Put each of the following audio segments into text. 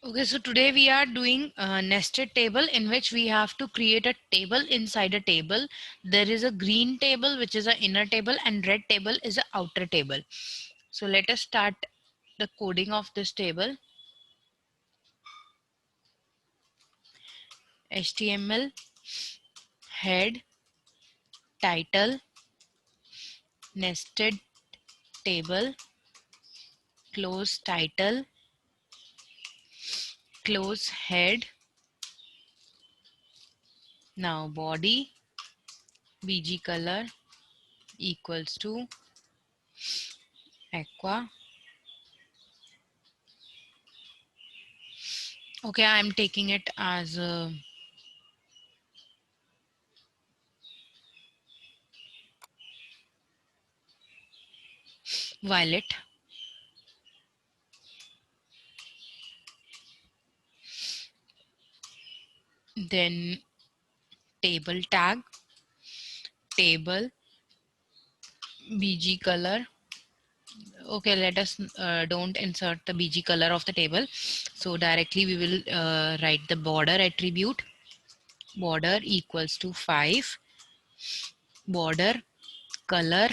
Okay, so today we are doing a nested table in which we have to create a table inside a table. There is a green table which is an inner table and red table is an outer table. So let us start the coding of this table. HTML, head, title, nested table, close title, close head. Now body, bg color equals to aqua. Okay, I'm taking it as a violet. Then table tag, table, bg color. Okay, let us don't insert the bg color of the table. So directly we will write the border attribute. Border equals to 5. Border color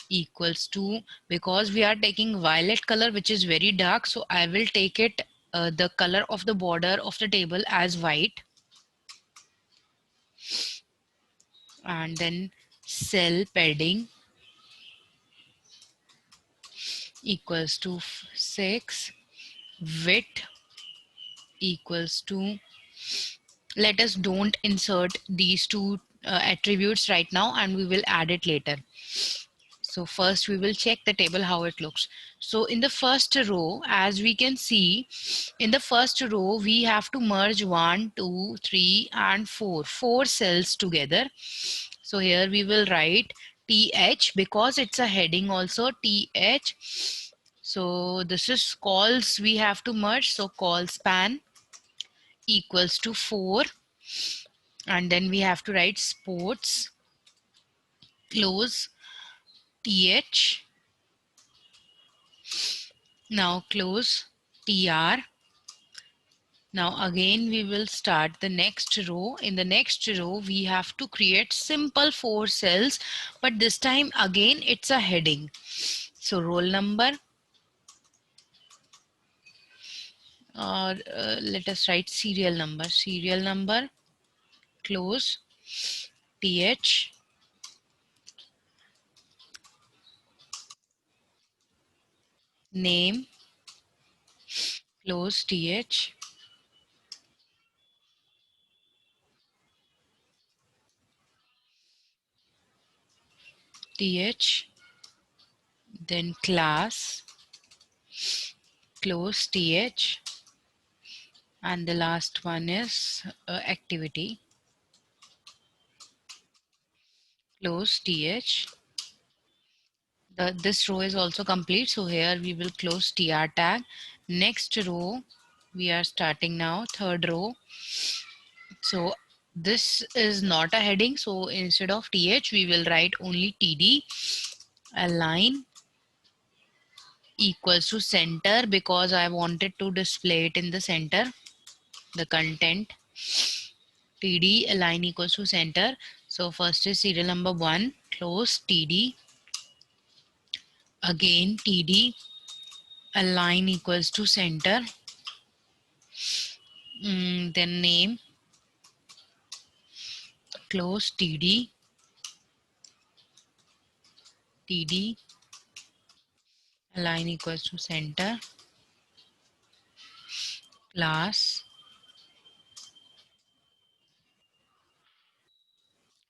equals to, because we are taking violet color which is very dark, so I will take it the color of the border of the table as white. And then cell padding equals to 6. Width equals to, let us don't insert these two attributes right now and we will add it later. So first we will check the table how it looks. So in the first row, as we can see, in the first row we have to merge 1, 2, 3 and 4 cells together. So here we will write th because it's a heading also, th. So this is calls we have to merge, so call span equals to 4. And then we have to write sports, close th, now close tr. Now again we will start the next row. In the next row we have to create simple 4 cells, but this time again it's a heading. So roll number, or let us write serial number, close th, name, close th, th, then class, close th, and the last one is activity, close th. This row is also complete, so here we will close tr tag. Next row we are starting now, third row. So this is not a heading, so instead of th we will write only td. Align equals to center because I wanted to display it in the center, the content. td align equals to center. So first is serial number 1, close td, again td align equals to center, then name, close td, td align equals to center, class,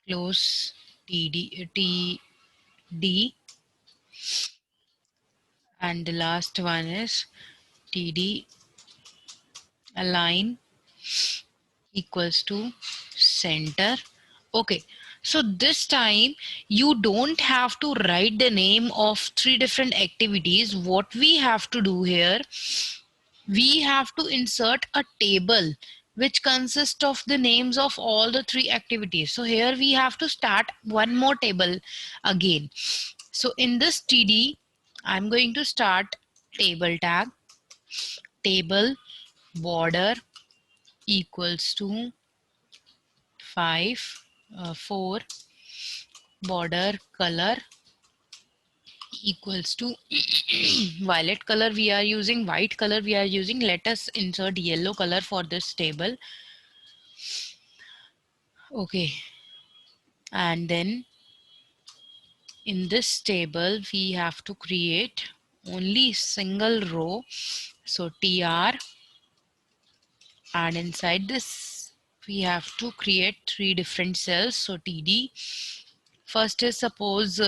close td, and the last one is td align equals to center. Okay, so this time you don't have to write the name of 3 different activities. What we have to do here, we have to insert a table which consists of the names of all the 3 activities. So here we have to start one more table again. So in this td, I'm going to start table tag, table, border equals to 4 border color equals to violet color we are using, white color we are using. Let us insert yellow color for this table. Okay, and then in this table we have to create only single row, so tr, and inside this we have to create 3 different cells, so td. First is suppose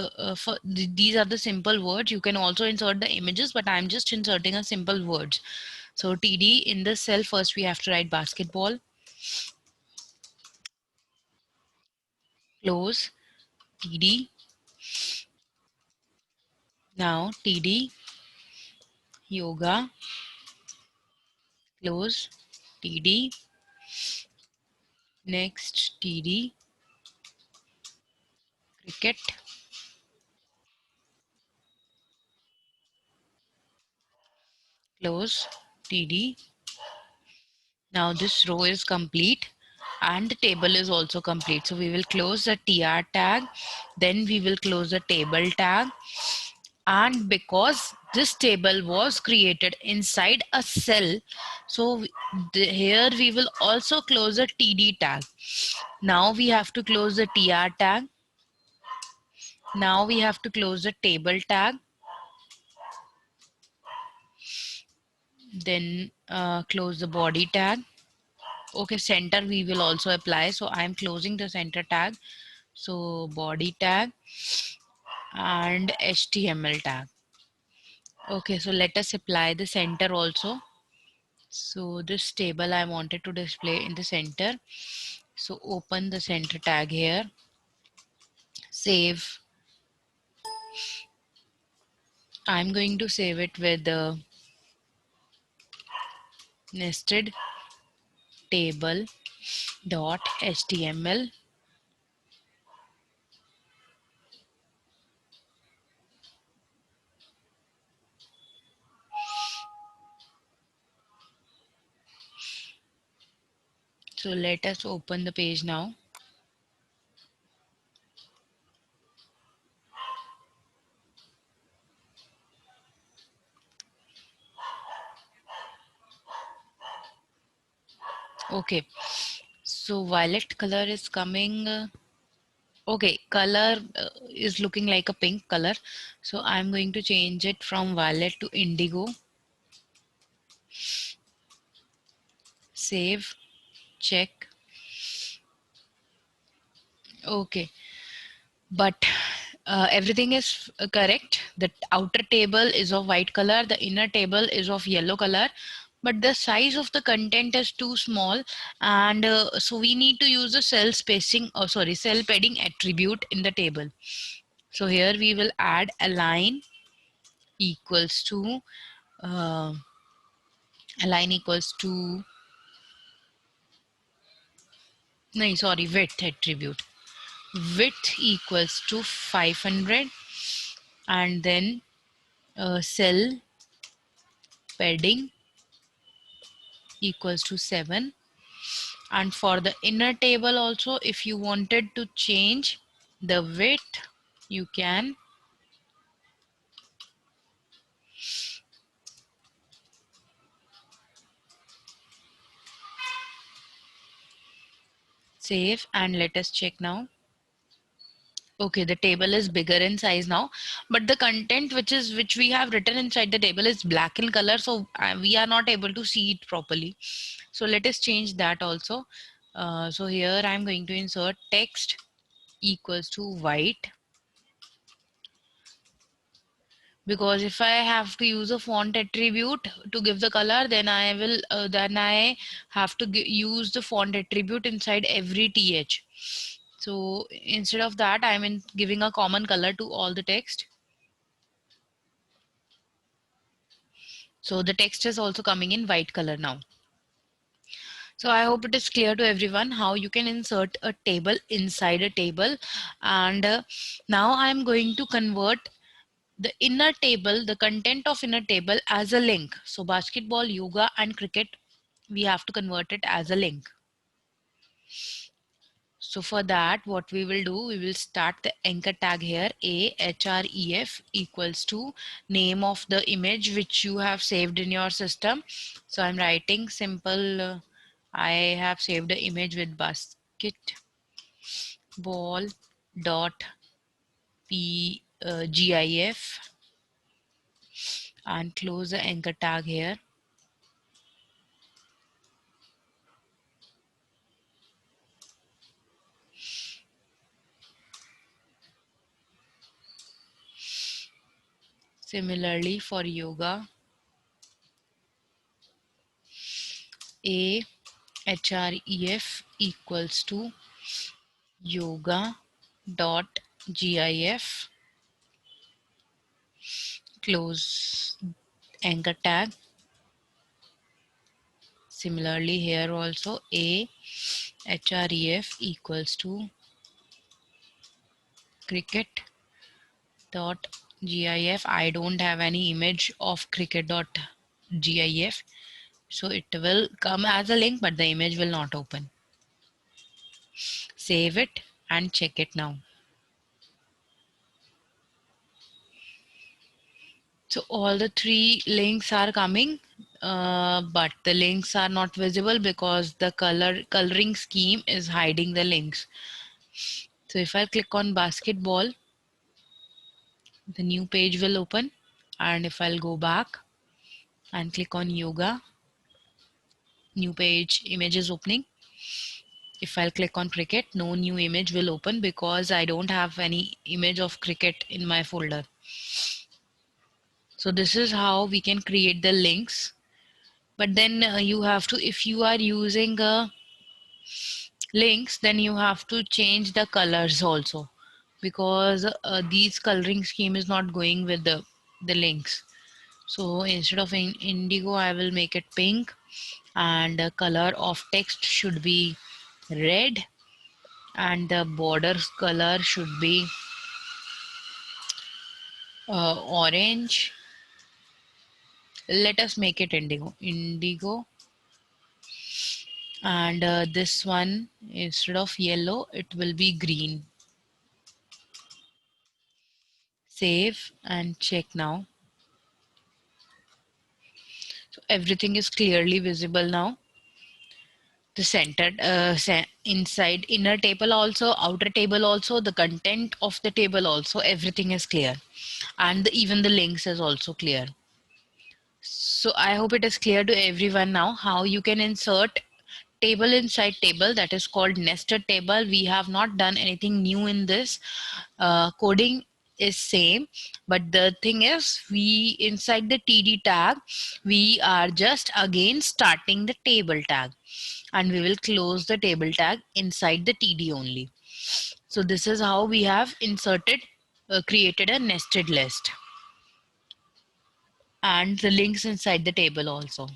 these are the simple words. You can also insert the images, but I'm just inserting a simple words. So td, in this cell first we have to write basketball, close td. Now td yoga, close td. Next td cricket, close td. Now this row is complete and the table is also complete. So we will close the tr tag, then we will close the table tag. And because this table was created inside a cell, so here we will also close the td tag. Now we have to close the tr tag. Now we have to close the table tag. Then close the body tag. Okay, center we will also apply, so I'm closing the center tag. So body tag and html tag. Okay, so let us apply the center also. So this table I wanted to display in the center, so open the center tag here, save. I'm going to save it with the nested table dot html. So let us open the page now. Okay, so violet color is coming. Okay, color is looking like a pink color, so I'm going to change it from violet to indigo. Save, check. Okay, but everything is correct. The outer table is of white color, the inner table is of yellow color, but the size of the content is too small, and so we need to use the cell spacing, oh sorry, cell padding attribute in the table. So here we will add align equals to uh, align equals to no sorry width attribute. Width equals to 500, and then cell padding equals to 7. And for the inner table also, if you wanted to change the width, you can. Save, and let us check now. Okay, the table is bigger in size now, but the content which we have written inside the table is black in color, so we are not able to see it properly. So let us change that also. So here I'm going to insert text equals to white, because if I have to use a font attribute to give the color, then I have to use the font attribute inside every th. So instead of that, I'm giving a common color to all the text. So the text is also coming in white color now. So I hope it is clear to everyone how you can insert a table inside a table. And now I'm going to convert the inner table, the content of inner table as a link. So basketball, yoga and cricket we have to convert it as a link. So for that, what we will do, we will start the anchor tag here, href equals to name of the image which you have saved in your system. So I'm writing simple, I have saved the image with basketball dot gif and close the anchor tag here. Similarly for yoga, href equals to yoga dot gif, close anchor tag. Similarly here also, href equals to cricket dot gif. I don't have any image of cricket dot gif, so it will come as a link but the image will not open. Save it and check it now. So all the three links are coming, but the links are not visible because the coloring scheme is hiding the links. So if I click on basketball, the new page will open, and if I'll go back and click on yoga, new page, image is opening. If I'll click on cricket, no new image will open because I don't have any image of cricket in my folder. So this is how we can create the links. But then you have to, if you are using links, then you have to change the colors also, because these coloring scheme is not going with the links. So instead of indigo, I will make it pink, and the color of text should be red, and the border color should be orange. Let us make it indigo, and this one, instead of yellow, it will be green. Save and check now. So everything is clearly visible now. The centered inside inner table also, outer table also, the content of the table also, everything is clear, and even the links is also clear. So I hope it is clear to everyone now how you can insert table inside table, that is called nested table. We have not done anything new in this. Coding is same, but the thing is, we inside the td tag, we are just again starting the table tag, and we will close the table tag inside the td only. So this is how we have inserted, created a nested list and the links inside the table also.